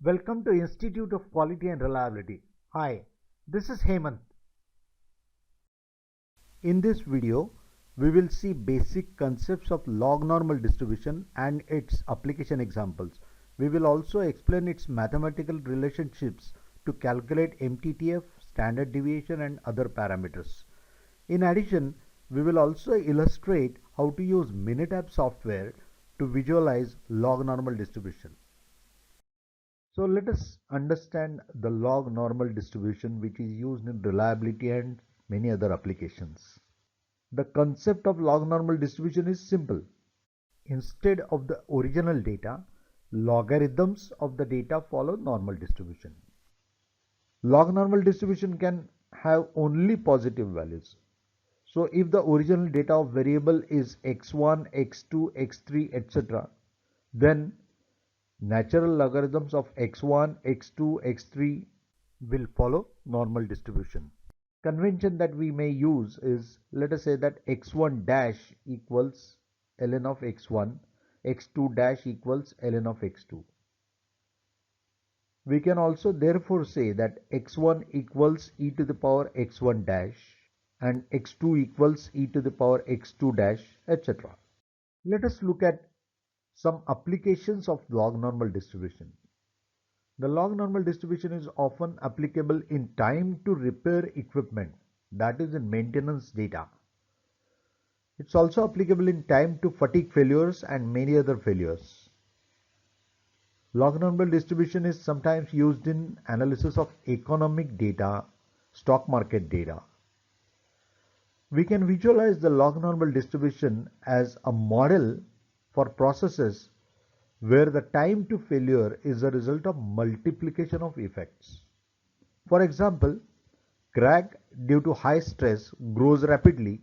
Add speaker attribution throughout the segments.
Speaker 1: Welcome to Institute of Quality and Reliability. Hi, this is Hemant. In this video, we will see basic concepts of log normal distribution and its application examples. We will also explain its mathematical relationships to calculate MTTF, standard deviation and other parameters. In addition, we will also illustrate how to use Minitab software to visualize log normal distribution. So let us understand the log normal distribution, which is used in reliability and many other applications. The concept of log normal distribution is simple. Instead of the original data, logarithms of the data follow normal distribution. Log normal distribution can have only positive values. So if the original data of variable is x1, x2, x3, etc., then natural logarithms of x1, x2, x3 will follow normal distribution. Convention that we may use is, let us say that x1 dash equals ln of x1, x2 dash equals ln of x2. We can also therefore say that x1 equals e to the power x1 dash and x2 equals e to the power x2 dash, etc. Let us look at some applications of log normal distribution. The log normal distribution is often applicable in time to repair equipment, that is in maintenance data. It's also applicable in time to fatigue failures and many other failures. Log normal distribution is sometimes used in analysis of economic data, stock market data. We can visualize the log normal distribution as a model for processes where the time to failure is a result of multiplication of effects. For example, crack due to high stress grows rapidly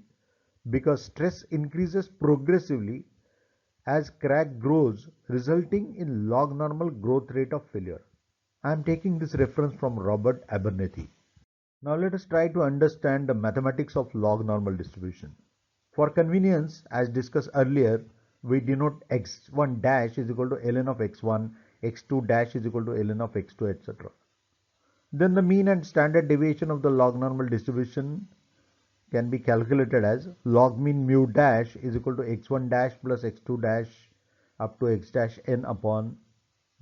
Speaker 1: because stress increases progressively as crack grows, resulting in log normal growth rate of failure. I am taking this reference from Robert Abernethy. Now let us try to understand the mathematics of log normal distribution. For convenience, as discussed earlier, we denote x1 dash is equal to ln of x1, x2 dash is equal to ln of x2, etc. Then the mean and standard deviation of the log normal distribution can be calculated as log mean mu dash is equal to x1 dash plus x2 dash up to x dash n upon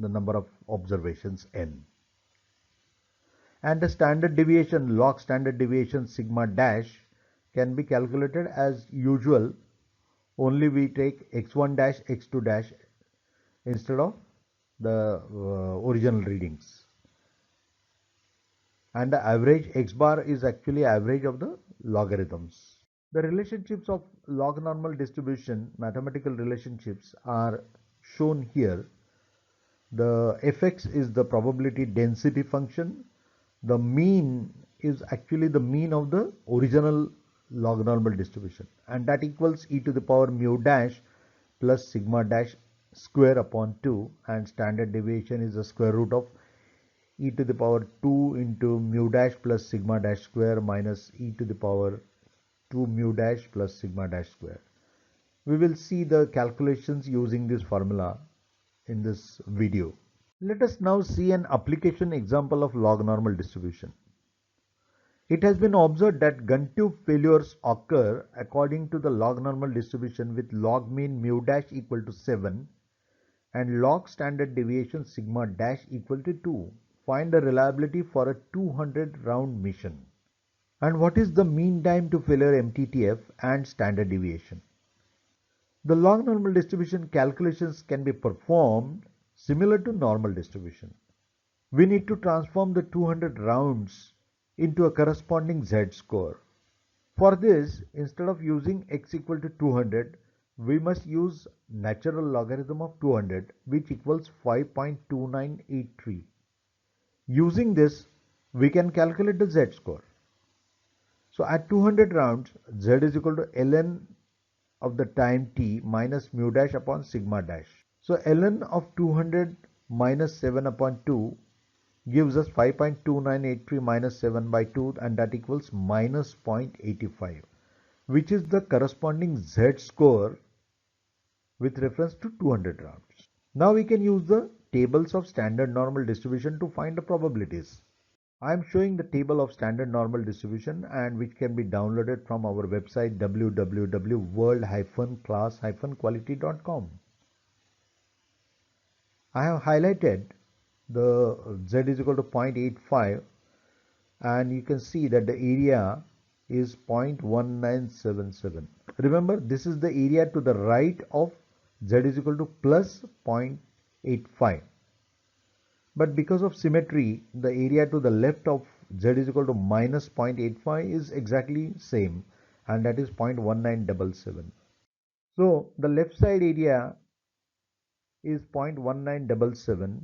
Speaker 1: the number of observations n. And the standard deviation, log standard deviation sigma dash, can be calculated as usual, only we take x1 dash, x2 dash instead of the original readings. And the average x bar is actually average of the logarithms. The relationships of log normal distribution, mathematical relationships, are shown here. The fx is the probability density function. The mean is actually the mean of the original log normal distribution, and that equals e to the power mu dash plus sigma dash square upon 2, and standard deviation is the square root of e to the power 2 into mu dash plus sigma dash square minus e to the power 2 mu dash plus sigma dash square. We will see the calculations using this formula in this video. Let us now see an application example of log normal distribution. It has been observed that gun tube failures occur according to the log normal distribution with log mean mu dash equal to 7 and log standard deviation sigma dash equal to 2. Find the reliability for a 200 round mission. And what is the mean time to failure MTTF and standard deviation? The log normal distribution calculations can be performed similar to normal distribution. We need to transform the 200 rounds into a corresponding z-score. For this, instead of using x equal to 200, we must use natural logarithm of 200, which equals 5.2983. Using this, we can calculate the z-score. So at 200 rounds, z is equal to ln of the time t minus mu dash upon sigma dash. So ln of 200 minus 7 upon 2 gives us 5.2983 minus 7 by 2, and that equals minus 0.85, which is the corresponding z-score with reference to 200 rounds. Now we can use the tables of standard normal distribution to find the probabilities. I am showing the table of standard normal distribution and which can be downloaded from our website www.world-class-quality.com. I have highlighted the z is equal to 0.85 and you can see that the area is 0.1977. Remember, this is the area to the right of z is equal to plus 0.85. But because of symmetry, the area to the left of z is equal to minus 0.85 is exactly same, and that is 0.1977. So the left side area is 0.1977.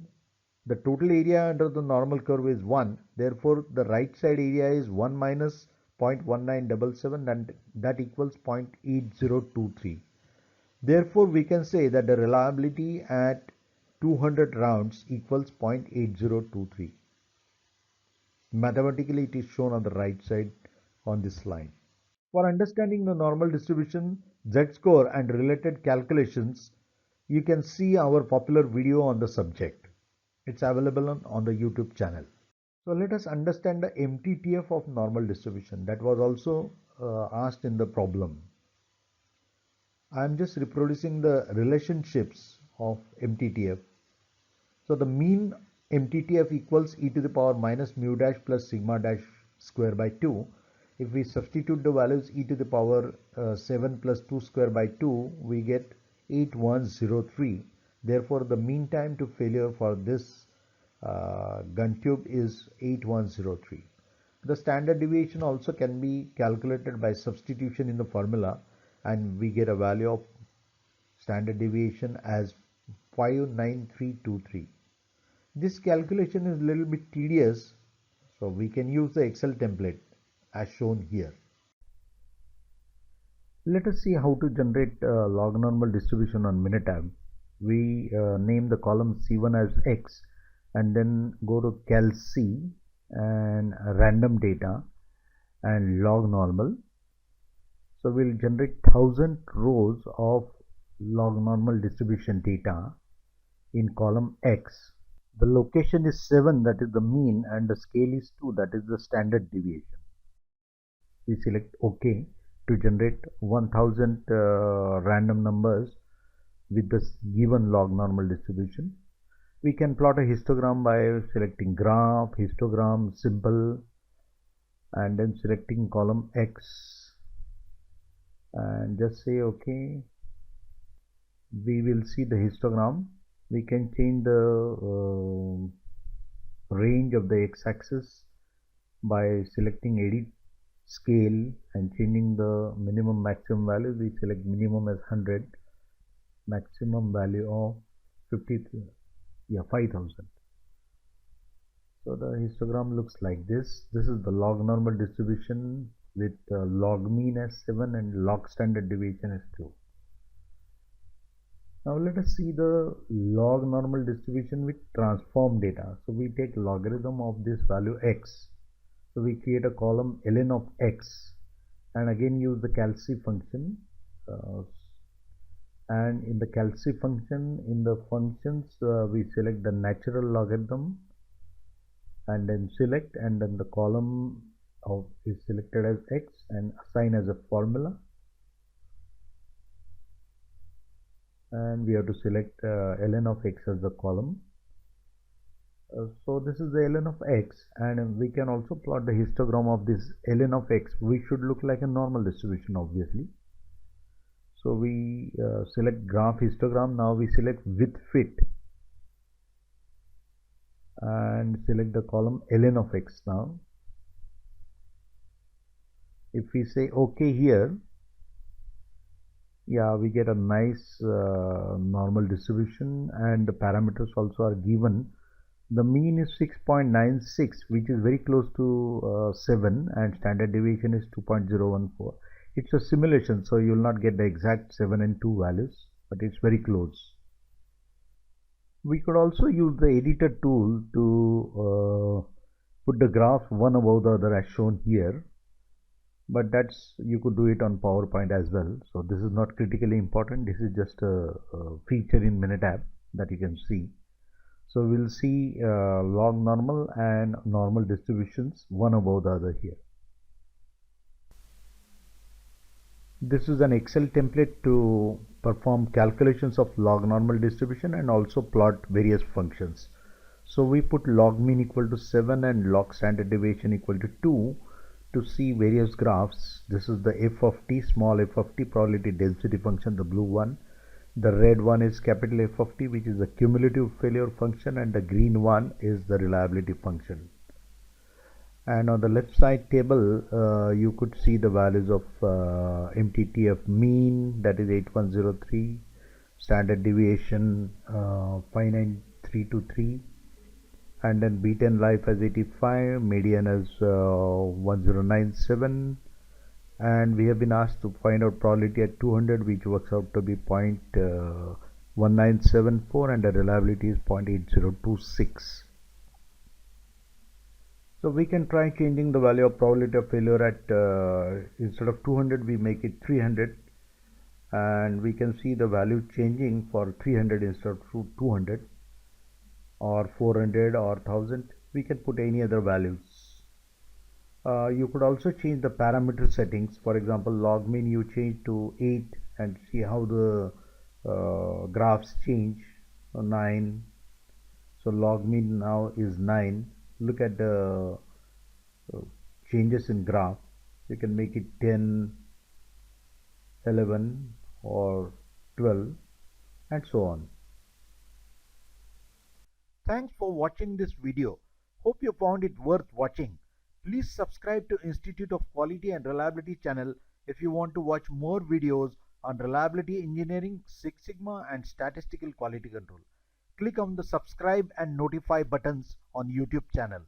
Speaker 1: The total area under the normal curve is 1. Therefore, the right side area is 1 minus 0.1977, and that equals 0.8023. Therefore, we can say that the reliability at 200 rounds equals 0.8023. Mathematically, it is shown on the right side on this line. For understanding the normal distribution, z-score and related calculations, you can see our popular video on the subject. It's available on the YouTube channel. So let us understand the MTTF of normal distribution. That was also asked in the problem. I am just reproducing the relationships of MTTF. So the mean MTTF equals e to the power minus mu dash plus sigma dash square by 2. If we substitute the values e to the power 7 plus 2 square by 2, we get 8103. Therefore, the mean time to failure for this gun tube is 8103. The standard deviation also can be calculated by substitution in the formula, and we get a value of standard deviation as 59323. This calculation is a little bit tedious, so we can use the Excel template as shown here. Let us see how to generate log normal distribution on Minitab. We name the column C1 as X and then go to calc and random data and log normal. So we'll generate 1000 rows of log normal distribution data in column X. The location is 7, that is the mean, and the scale is 2, that is the standard deviation. We select OK to generate 1000 random numbers with the given log normal distribution. We can plot a histogram by selecting graph, histogram, symbol, and then selecting column X and just say OK. We will see the histogram. We can change the range of the x-axis by selecting edit scale and changing the minimum maximum value. We select minimum as 100, maximum value of 5000. So the histogram looks like this. This is the log normal distribution with log mean as 7 and log standard deviation as 2. Now let us see the log normal distribution with transform data. So we take logarithm of this value x. So we create a column ln of x and again use the calc function. And in the calc function, in the functions, we select the natural logarithm and then select, and then the column of is selected as x and assign as a formula. And we have to select ln of x as the column. So this is the ln of x, and we can also plot the histogram of this ln of x, which should look like a normal distribution obviously. So we select graph histogram. Now we select with fit and select the column ln of x. Now if we say OK here, yeah, we get a nice normal distribution, and the parameters also are given. The mean is 6.96, which is very close to 7, and standard deviation is 2.014. It's a simulation, so you will not get the exact 7 and 2 values, but it's very close. We could also use the editor tool to put the graphs one above the other as shown here. But that's, you could do it on PowerPoint as well. So this is not critically important. This is just a feature in Minitab that you can see. So we'll see log normal and normal distributions one above the other here. This is an Excel template to perform calculations of log normal distribution and also plot various functions. So we put log mean equal to 7 and log standard deviation equal to 2 to see various graphs. This is the f of t, small f of t probability density function, the blue one. The red one is capital F of t, which is the cumulative failure function, and the green one is the reliability function. And on the left side table you could see the values of MTTF mean, that is 8103, standard deviation 59323, and then beaten life as 85, median as 1097, and we have been asked to find out probability at 200, which works out to be 0.1974, and the reliability is 0.8026. So we can try changing the value of probability of failure at instead of 200 we make it 300, and we can see the value changing for 300 instead of 200 or 400 or 1000. We can put any other values. You could also change the parameter settings. For example, log mean you change to 8 and see how the graphs change. 9, so log mean now is 9. Look at the changes in graph. You can make it 10, 11 or 12 and so on. Thanks for watching this video. Hope you found it worth watching. Please subscribe to Institute of Quality and Reliability channel if you want to watch more videos on reliability engineering, Six Sigma and statistical quality control. Click on the subscribe and notify buttons on YouTube channel.